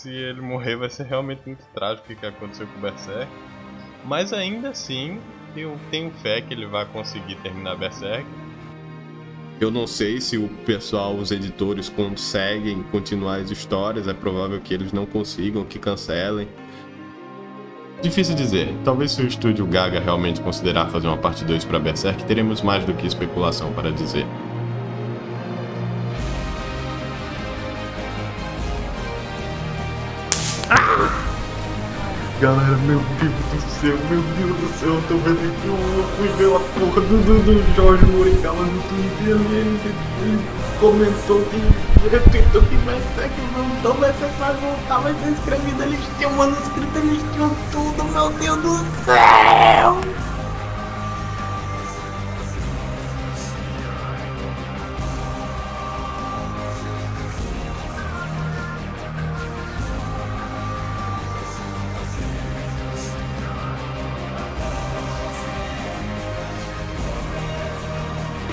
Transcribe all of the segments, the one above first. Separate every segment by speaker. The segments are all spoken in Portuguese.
Speaker 1: se ele morrer vai ser realmente muito trágico o que aconteceu com o Berserk. Mas ainda assim, eu tenho fé que ele vai conseguir terminar Berserk.
Speaker 2: Eu não sei se o pessoal, os editores, conseguem continuar as histórias. É provável que eles não consigam, que cancelem. Difícil dizer. Talvez se o estúdio Gaga realmente considerar fazer uma parte 2 para Berserk, teremos mais do que especulação para dizer.
Speaker 1: Galera, meu Deus do céu, eu tô vendo que eu fui ver a porra do Jorge Morikawa no Twitter e ele comentou que retweetou que Berserk voltou, Berserk vai voltar, vai ser escrevido, eles tinham manuscrito, eles tinham tudo, meu Deus do céu!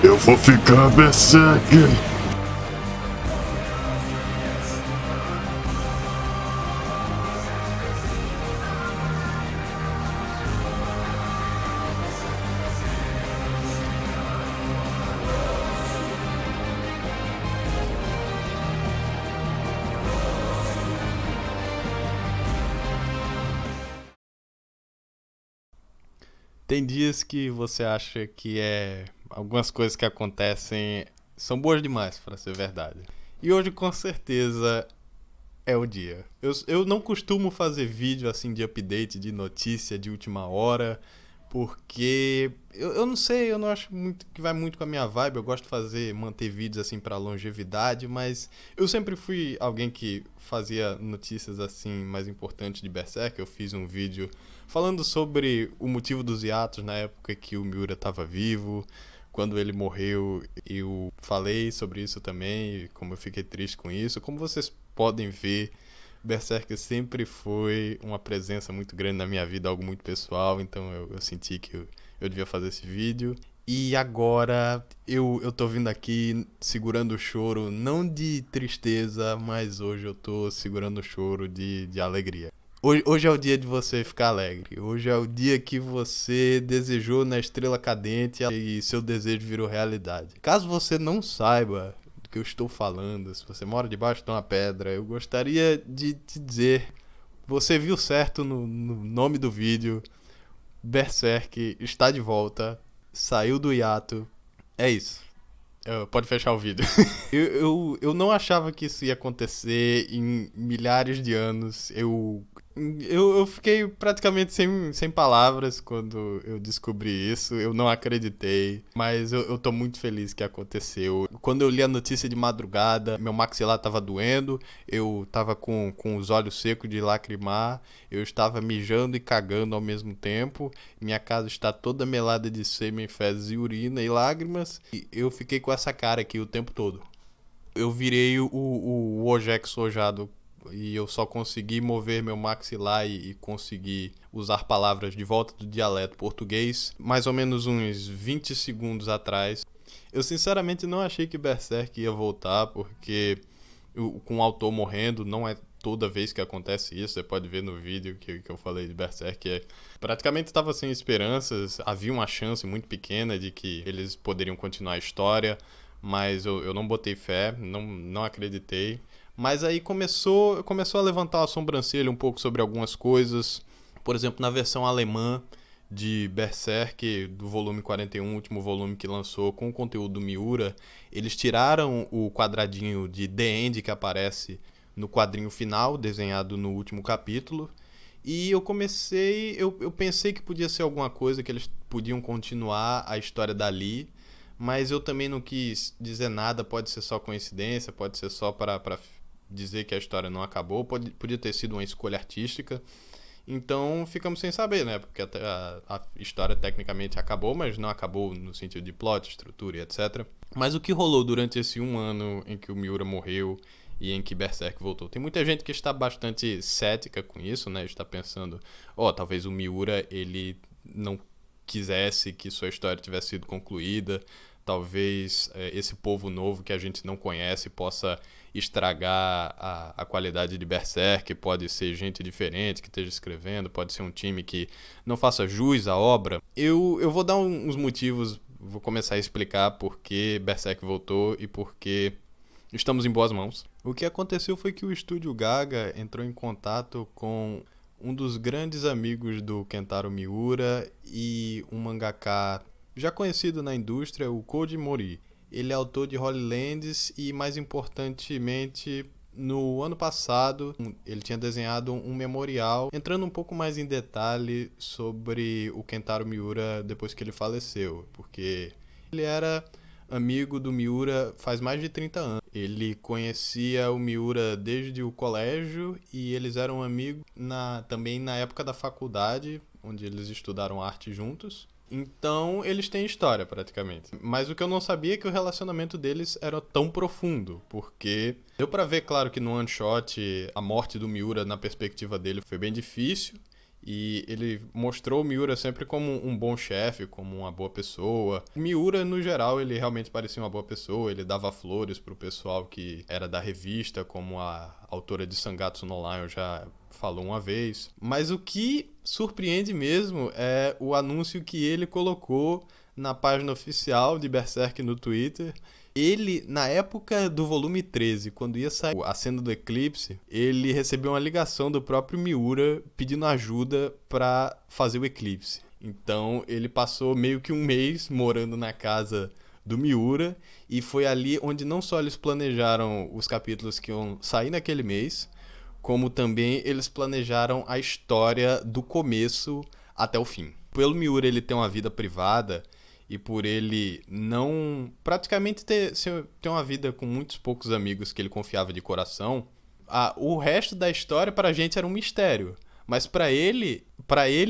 Speaker 2: Eu vou ficar Berserk!
Speaker 1: Tem dias que você acha que algumas coisas que acontecem são boas demais para ser verdade. E hoje com certeza é o dia. Eu não costumo fazer vídeo assim de update, de notícia de última hora, porque eu não sei, eu não acho muito que vai muito com a minha vibe. Eu gosto de manter vídeos assim para longevidade, mas eu sempre fui alguém que fazia notícias assim mais importantes de Berserk. Eu fiz um vídeo falando sobre o motivo dos hiatos na época que o Miura estava vivo. Quando ele morreu, eu falei sobre isso também, como eu fiquei triste com isso. Como vocês podem ver, Berserk sempre foi uma presença muito grande na minha vida, algo muito pessoal, então eu senti que eu devia fazer esse vídeo. E agora eu tô vindo aqui segurando o choro, não de tristeza, mas hoje eu tô segurando o choro de alegria. Hoje é o dia de você ficar alegre. Hoje é o dia que você desejou na estrela cadente e seu desejo virou realidade. Caso você não saiba do que eu estou falando, se você mora debaixo de uma pedra, eu gostaria de te dizer: você viu certo no nome do vídeo. Berserk está de volta, saiu do hiato. É isso. Pode fechar o vídeo. Eu não achava que isso ia acontecer em milhares de anos. Eu fiquei praticamente sem palavras quando eu descobri isso. Eu não acreditei, mas eu tô muito feliz que aconteceu. Quando eu li a notícia de madrugada, meu maxilar tava doendo, eu tava com os olhos secos de lacrimar, eu estava mijando e cagando ao mesmo tempo, minha casa está toda melada de sêmen, fezes e urina e lágrimas, e eu fiquei com essa cara aqui o tempo todo. Eu virei o Ojex sojado e eu só consegui mover meu maxilar e consegui usar palavras de volta do dialeto português mais ou menos uns 20 segundos atrás. Eu sinceramente não achei que Berserk ia voltar, porque com o autor morrendo não é toda vez que acontece isso. Você pode ver no vídeo que eu falei de Berserk, praticamente estava sem esperanças, havia uma chance muito pequena de que eles poderiam continuar a história, mas eu não botei fé, não acreditei. Mas aí começou a levantar a sobrancelha um pouco sobre algumas coisas. Por exemplo, na versão alemã de Berserk, do volume 41, o último volume que lançou com o conteúdo do Miura, eles tiraram o quadradinho de The End que aparece no quadrinho final, desenhado no último capítulo. E eu pensei que podia ser alguma coisa, que eles podiam continuar a história dali, mas eu também não quis dizer nada. Pode ser só coincidência, pode ser só para dizer que a história não acabou, podia ter sido uma escolha artística. Então ficamos sem saber, né? Porque a história tecnicamente acabou, mas não acabou no sentido de plot, estrutura e etc. Mas o que rolou durante esse 1 ano em que o Miura morreu e em que Berserk voltou? Tem muita gente que está bastante cética com isso, né? Está pensando, talvez o Miura ele não quisesse que sua história tivesse sido concluída. Talvez esse povo novo que a gente não conhece possa estragar a qualidade de Berserk, pode ser gente diferente que esteja escrevendo, pode ser um time que não faça jus à obra. Eu vou dar uns motivos, vou começar a explicar por que Berserk voltou e por que estamos em boas mãos. O que aconteceu foi que o estúdio Gaga entrou em contato com um dos grandes amigos do Kentaro Miura e um mangaka já conhecido na indústria, o Koji Mori. Ele é autor de Holy Lands e, mais importantemente, no ano passado, ele tinha desenhado um memorial, entrando um pouco mais em detalhe sobre o Kentaro Miura depois que ele faleceu, porque ele era amigo do Miura faz mais de 30 anos. Ele conhecia o Miura desde o colégio e eles eram amigos também na época da faculdade, onde eles estudaram arte juntos. Então, eles têm história, praticamente. Mas o que eu não sabia é que o relacionamento deles era tão profundo, porque deu pra ver, claro, que no One Shot a morte do Miura, na perspectiva dele, foi bem difícil. E ele mostrou o Miura sempre como um bom chefe, como uma boa pessoa. O Miura, no geral, ele realmente parecia uma boa pessoa. Ele dava flores pro pessoal que era da revista, como a autora de Sangatsu no Lion já falou uma vez. Mas o que surpreende mesmo é o anúncio que ele colocou na página oficial de Berserk no Twitter. Ele, na época do volume 13, quando ia sair a cena do eclipse, ele recebeu uma ligação do próprio Miura pedindo ajuda para fazer o eclipse. Então ele passou meio que um mês morando na casa do Miura e foi ali onde não só eles planejaram os capítulos que iam sair naquele mês, como também eles planejaram a história do começo até o fim. Pelo Miura ele ter uma vida privada e por ele não praticamente ter uma vida com muitos poucos amigos que ele confiava de coração, o resto da história pra gente era um mistério. Mas pra ele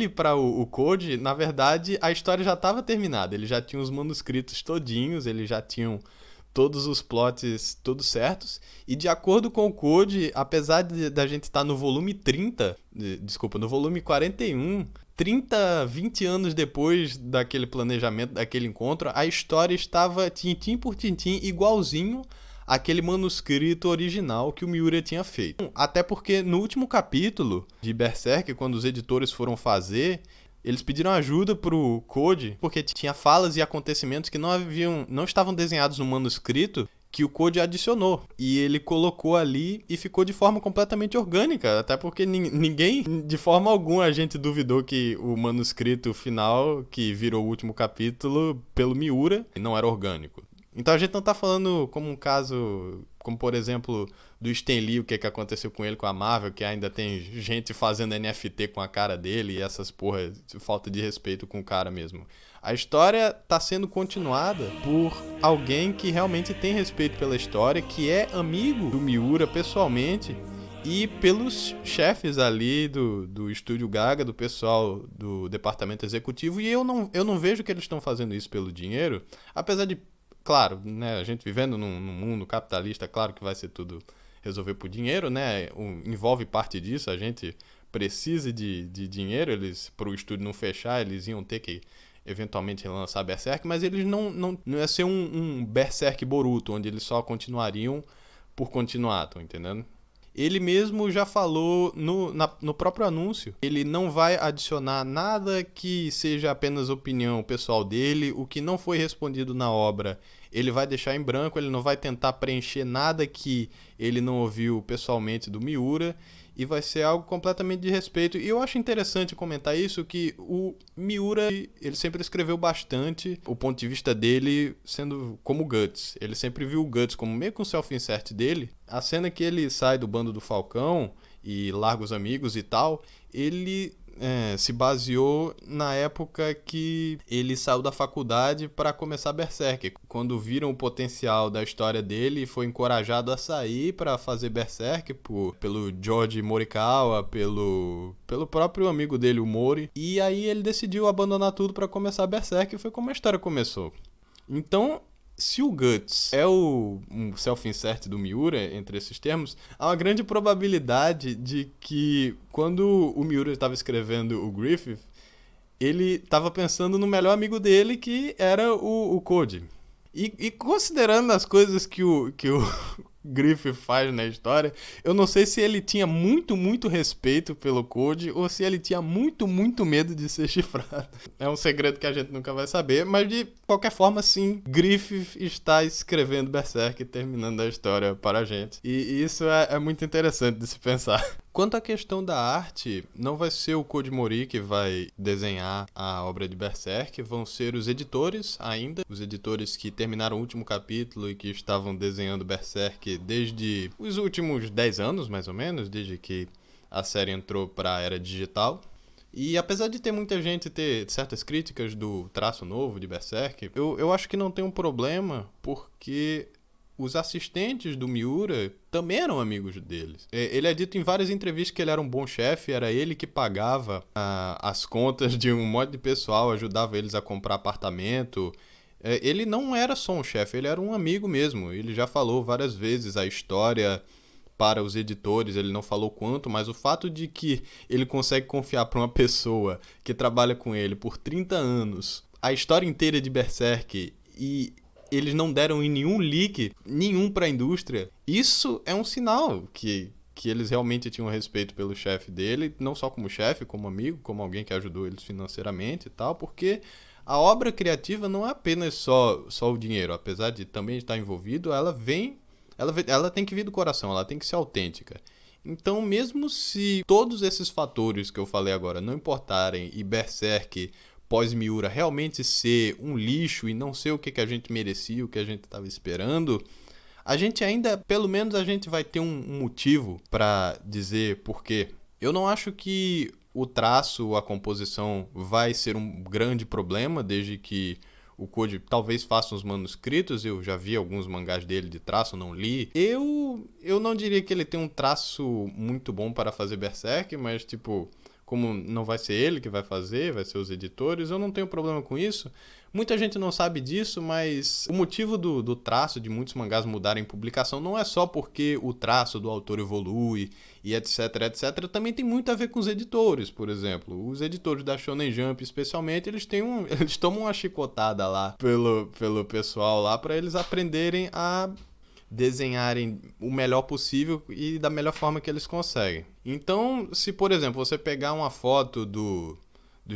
Speaker 1: e para o Koji, na verdade, a história já estava terminada. Ele já tinha os manuscritos todinhos, eles já tinham todos os plots todos certos. E de acordo com o Koji, apesar da gente estar no volume 30, no volume 41, 30, 20 anos depois daquele planejamento, daquele encontro, a história estava tintim por tintim igualzinho àquele manuscrito original que o Miura tinha feito. Até porque no último capítulo de Berserk, quando os editores foram fazer, eles pediram ajuda pro Koji, porque tinha falas e acontecimentos que não estavam desenhados no manuscrito, que o Koji adicionou. E ele colocou ali e ficou de forma completamente orgânica. Até porque ninguém, de forma alguma, a gente duvidou que o manuscrito final, que virou o último capítulo, pelo Miura, não era orgânico. Então a gente não tá falando como um caso, como por exemplo, do Stan Lee, o que aconteceu com ele, com a Marvel, que ainda tem gente fazendo NFT com a cara dele e essas porra, falta de respeito com o cara mesmo. A história tá sendo continuada por alguém que realmente tem respeito pela história, que é amigo do Miura pessoalmente e pelos chefes ali do estúdio Gaga, do pessoal do departamento executivo. E eu não vejo que eles estão fazendo isso pelo dinheiro, apesar de, claro, né, a gente vivendo num mundo capitalista, claro que vai ser tudo resolver por dinheiro, né? Envolve parte disso, a gente precisa de dinheiro, para o estúdio não fechar, eles iam ter que eventualmente lançar Berserk, mas eles não ia ser um Berserk Boruto, onde eles só continuariam por continuar, tô entendendo? Ele mesmo já falou no próprio anúncio, ele não vai adicionar nada que seja apenas opinião pessoal dele, o que não foi respondido na obra ele vai deixar em branco, ele não vai tentar preencher nada que ele não ouviu pessoalmente do Miura, e vai ser algo completamente de respeito. E eu acho interessante comentar isso, que o Miura, ele sempre escreveu bastante o ponto de vista dele sendo como Guts. Ele sempre viu o Guts como meio que um self-insert dele. A cena que ele sai do bando do Falcão e larga os amigos e tal, ele se baseou na época que ele saiu da faculdade para começar Berserk. Quando viram o potencial da história dele, foi encorajado a sair para fazer Berserk pelo George Morikawa, pelo próprio amigo dele, o Mori. E aí ele decidiu abandonar tudo para começar Berserk e foi como a história começou. Então, se o Guts é um self-insert do Miura, entre esses termos, há uma grande probabilidade de que, quando o Miura estava escrevendo o Griffith, ele estava pensando no melhor amigo dele, que era o Koji. E considerando as coisas que o Griffith faz na história. Eu não sei se ele tinha muito, muito respeito pelo Code ou se ele tinha muito, muito medo de ser chifrado. É um segredo que a gente nunca vai saber, mas de qualquer forma, sim, Griffith está escrevendo Berserk e terminando a história para a gente. E isso é muito interessante de se pensar. Quanto à questão da arte, não vai ser o Koji Mori que vai desenhar a obra de Berserk, vão ser os editores ainda, os editores que terminaram o último capítulo e que estavam desenhando Berserk desde os últimos 10 anos, mais ou menos, desde que a série entrou para a era digital. E apesar de ter muita gente ter certas críticas do traço novo de Berserk, eu acho que não tem um problema, porque os assistentes do Miura também eram amigos deles. Ele é dito em várias entrevistas que ele era um bom chefe, era ele que pagava as contas de um monte de pessoal, ajudava eles a comprar apartamento. Ele não era só um chefe, ele era um amigo mesmo. Ele já falou várias vezes a história para os editores, ele não falou quanto, mas o fato de que ele consegue confiar para uma pessoa que trabalha com ele por 30 anos, a história inteira de Berserk, e eles não deram em nenhum leak, nenhum para a indústria, isso é um sinal que eles realmente tinham respeito pelo chefe dele, não só como chefe, como amigo, como alguém que ajudou eles financeiramente e tal, porque a obra criativa não é apenas só o dinheiro, apesar de também estar envolvido, ela tem que vir do coração, ela tem que ser autêntica. Então, mesmo se todos esses fatores que eu falei agora não importarem e Berserk pós-Miura realmente ser um lixo e não ser o que a gente merecia, o que a gente estava esperando, a gente ainda, pelo menos a gente vai ter um motivo para dizer por quê. Eu não acho que o traço, a composição vai ser um grande problema, desde que o Koji talvez faça uns manuscritos, eu já vi alguns mangás dele de traço, não li. Eu não diria que ele tem um traço muito bom para fazer Berserk, mas tipo, como não vai ser ele que vai fazer, vai ser os editores, eu não tenho problema com isso. Muita gente não sabe disso, mas o motivo do traço de muitos mangás mudarem em publicação não é só porque o traço do autor evolui e etc, etc. Também tem muito a ver com os editores, por exemplo. Os editores da Shonen Jump, especialmente, eles tomam uma chicotada lá pelo pessoal lá para eles aprenderem a desenharem o melhor possível e da melhor forma que eles conseguem. Então, se por exemplo você pegar uma foto dos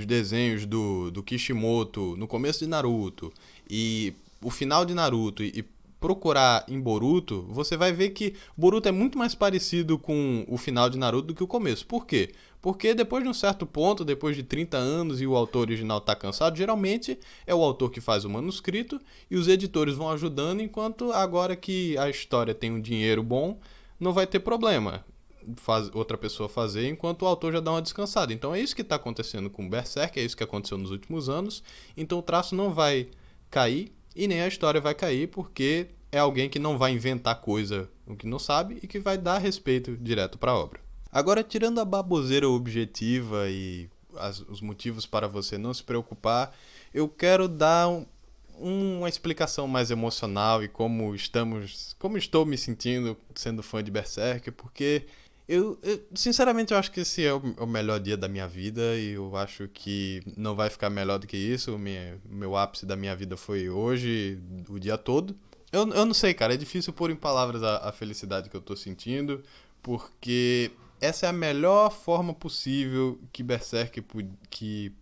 Speaker 1: desenhos do Kishimoto no começo de Naruto e o final de Naruto e procurar em Boruto, você vai ver que Boruto é muito mais parecido com o final de Naruto do que o começo. Por quê? Porque depois de um certo ponto, depois de 30 anos e o autor original está cansado, geralmente é o autor que faz o manuscrito e os editores vão ajudando, enquanto agora que a história tem um dinheiro bom, não vai ter problema outra pessoa fazer, enquanto o autor já dá uma descansada. Então é isso que está acontecendo com Berserk, é isso que aconteceu nos últimos anos. Então o traço não vai cair e nem a história vai cair, porque é alguém que não vai inventar coisa o que não sabe e que vai dar respeito direto para a obra. Agora, tirando a baboseira objetiva e os motivos para você não se preocupar, eu quero dar uma explicação mais emocional e como estou me sentindo sendo fã de Berserk, porque sinceramente, eu acho que esse é o melhor dia da minha vida e eu acho que não vai ficar melhor do que isso. O meu ápice da minha vida foi hoje, o dia todo. Eu não sei, cara, é difícil pôr em palavras a felicidade que eu tô sentindo, porque essa é a melhor forma possível que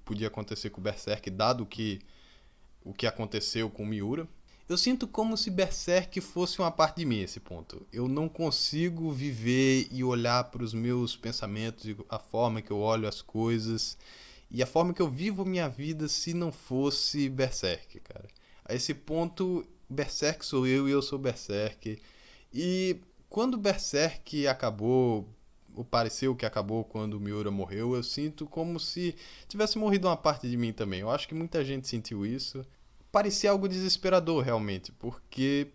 Speaker 1: podia acontecer com o Berserk, dado o que aconteceu com o Miura. Eu sinto como se Berserk fosse uma parte de mim, esse ponto. Eu não consigo viver e olhar para os meus pensamentos e a forma que eu olho as coisas e a forma que eu vivo minha vida se não fosse Berserk, cara. A esse ponto, Berserk sou eu e eu sou Berserk. E quando Berserk acabou, ou pareceu que acabou quando o Miura morreu, eu sinto como se tivesse morrido uma parte de mim também. Eu acho que muita gente sentiu isso. Parecia algo desesperador, realmente, porque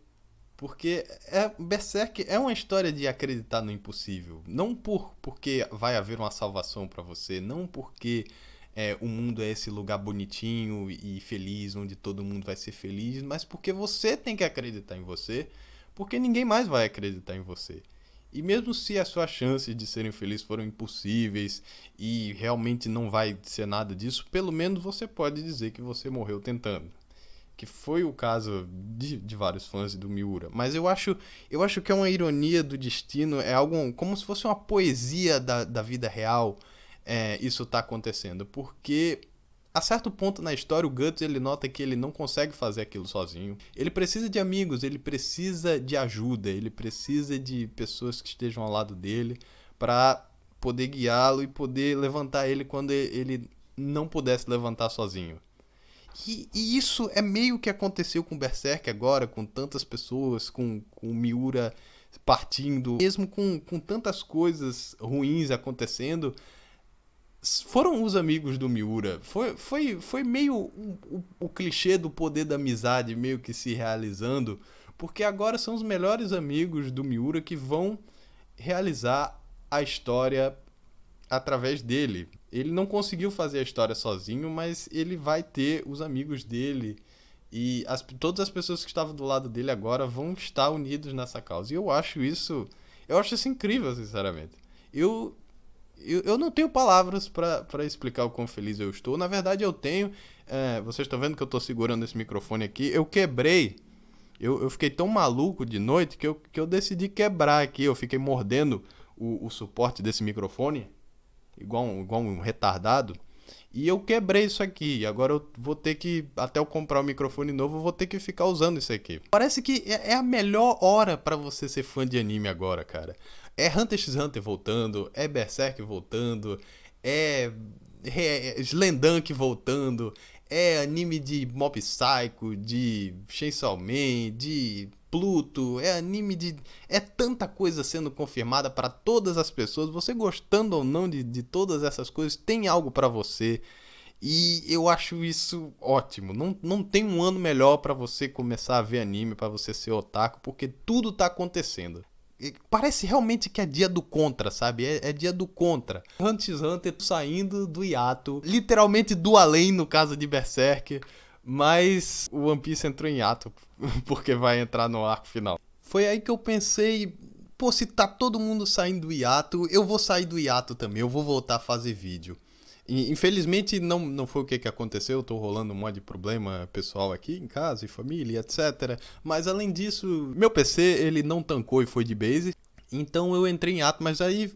Speaker 1: Berserk é uma história de acreditar no impossível. Não porque vai haver uma salvação pra você, não porque o mundo é esse lugar bonitinho e feliz, onde todo mundo vai ser feliz, mas porque você tem que acreditar em você, porque ninguém mais vai acreditar em você. E mesmo se as suas chances de serem felizes foram impossíveis e realmente não vai ser nada disso, pelo menos você pode dizer que você morreu tentando. que foi o caso de vários fãs do Miura. Mas eu acho que é uma ironia do destino, é algo como se fosse uma poesia da vida real, isso tá acontecendo. Porque a certo ponto na história, o Guts ele nota que ele não consegue fazer aquilo sozinho. Ele precisa de amigos, ele precisa de ajuda, ele precisa de pessoas que estejam ao lado dele para poder guiá-lo e poder levantar ele quando ele não pudesse levantar sozinho. E isso é meio que aconteceu com Berserk agora, com tantas pessoas, com o Miura partindo, mesmo com tantas coisas ruins acontecendo, foram os amigos do Miura. Foi meio o clichê do poder da amizade meio que se realizando, porque agora são os melhores amigos do Miura que vão realizar a história através dele. Ele não conseguiu fazer a história sozinho, mas ele vai ter os amigos dele e todas as pessoas que estavam do lado dele agora vão estar unidos nessa causa. E eu acho isso incrível, sinceramente. Eu não tenho palavras para explicar o quão feliz eu estou. Na verdade, eu tenho. Vocês estão vendo que eu estou segurando esse microfone aqui. Eu quebrei. Eu fiquei tão maluco de noite que eu decidi quebrar aqui. Eu fiquei mordendo o suporte desse microfone, igual um retardado. E eu quebrei isso aqui. Agora eu vou ter que, até eu comprar um microfone novo, eu vou ter que ficar usando isso aqui. Parece que é a melhor hora pra você ser fã de anime agora, cara. É Hunter x Hunter voltando, é Berserk voltando, é Slandunk voltando, é anime de Mob Psycho, de Chainsaw Man, de Pluto, é anime de... É tanta coisa sendo confirmada para todas as pessoas. Você gostando ou não de todas essas coisas, tem algo para você. E eu acho isso ótimo. Não tem um ano melhor para você começar a ver anime, para você ser otaku, porque tudo tá acontecendo. Parece realmente que é dia do contra, sabe? É dia do contra. Hunter x Hunter saindo do hiato, literalmente do além no caso de Berserk, mas o One Piece entrou em hiato, porque vai entrar no arco final. Foi aí que eu pensei, pô, se tá todo mundo saindo do hiato, eu vou sair do hiato também, eu vou voltar a fazer vídeo. E, infelizmente não foi o que aconteceu, tô rolando um monte de problema pessoal aqui em casa, e família, etc. Mas além disso, meu PC ele não tancou e foi de base, então eu entrei em hiato, mas aí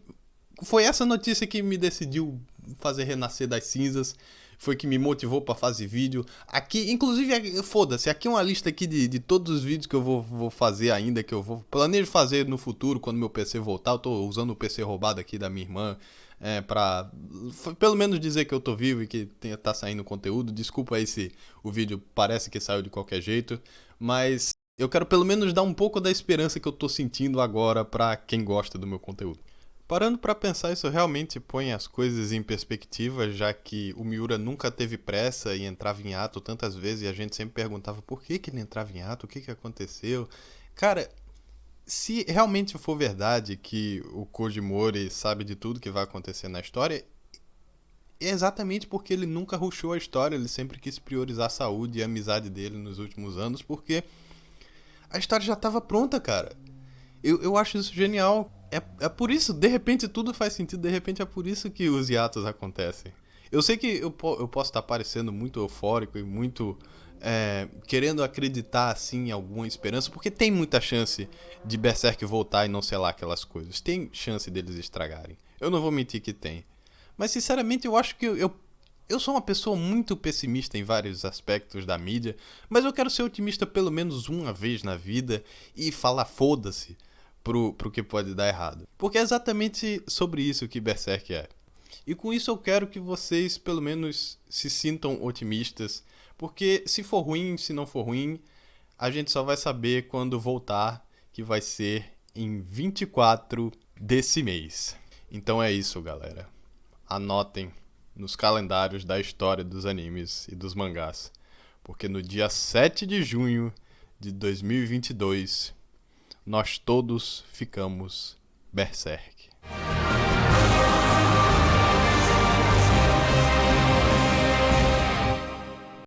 Speaker 1: foi essa notícia que me decidiu fazer renascer das cinzas, foi que me motivou pra fazer vídeo. Aqui, inclusive, foda-se, aqui é uma lista aqui de todos os vídeos que eu vou fazer ainda, que eu planejo fazer no futuro, quando meu PC voltar. Eu tô usando o PC roubado aqui da minha irmã, pra pelo menos dizer que eu tô vivo e que tá saindo conteúdo. Desculpa aí se o vídeo parece que saiu de qualquer jeito, mas eu quero pelo menos dar um pouco da esperança que eu tô sentindo agora pra quem gosta do meu conteúdo. Parando pra pensar, isso realmente põe as coisas em perspectiva, já que o Miura nunca teve pressa e entrava em ato tantas vezes e a gente sempre perguntava por que ele entrava em ato, o que aconteceu. Cara, se realmente for verdade que o Koji Mori sabe de tudo que vai acontecer na história, é exatamente porque ele nunca rushou a história, ele sempre quis priorizar a saúde e a amizade dele nos últimos anos, porque a história já estava pronta, cara. Eu acho isso genial. É por isso, de repente tudo faz sentido, de repente é por isso que os hiatos acontecem. Eu sei que eu posso estar parecendo muito eufórico e muito querendo acreditar assim em alguma esperança, porque tem muita chance de Berserk voltar e não sei lá aquelas coisas. Tem chance deles estragarem. Eu não vou mentir que tem. Mas sinceramente eu acho que eu sou uma pessoa muito pessimista em vários aspectos da mídia, mas eu quero ser otimista pelo menos uma vez na vida e falar foda-se pro que pode dar errado. Porque é exatamente sobre isso que Berserk é. E com isso eu quero que vocês pelo menos se sintam otimistas, porque se for ruim, se não for ruim, a gente só vai saber quando voltar, que vai ser em 24 desse mês. Então é isso, galera. Anotem nos calendários da história dos animes e dos mangás, porque no dia 7 de junho de 2022 nós todos ficamos Berserk.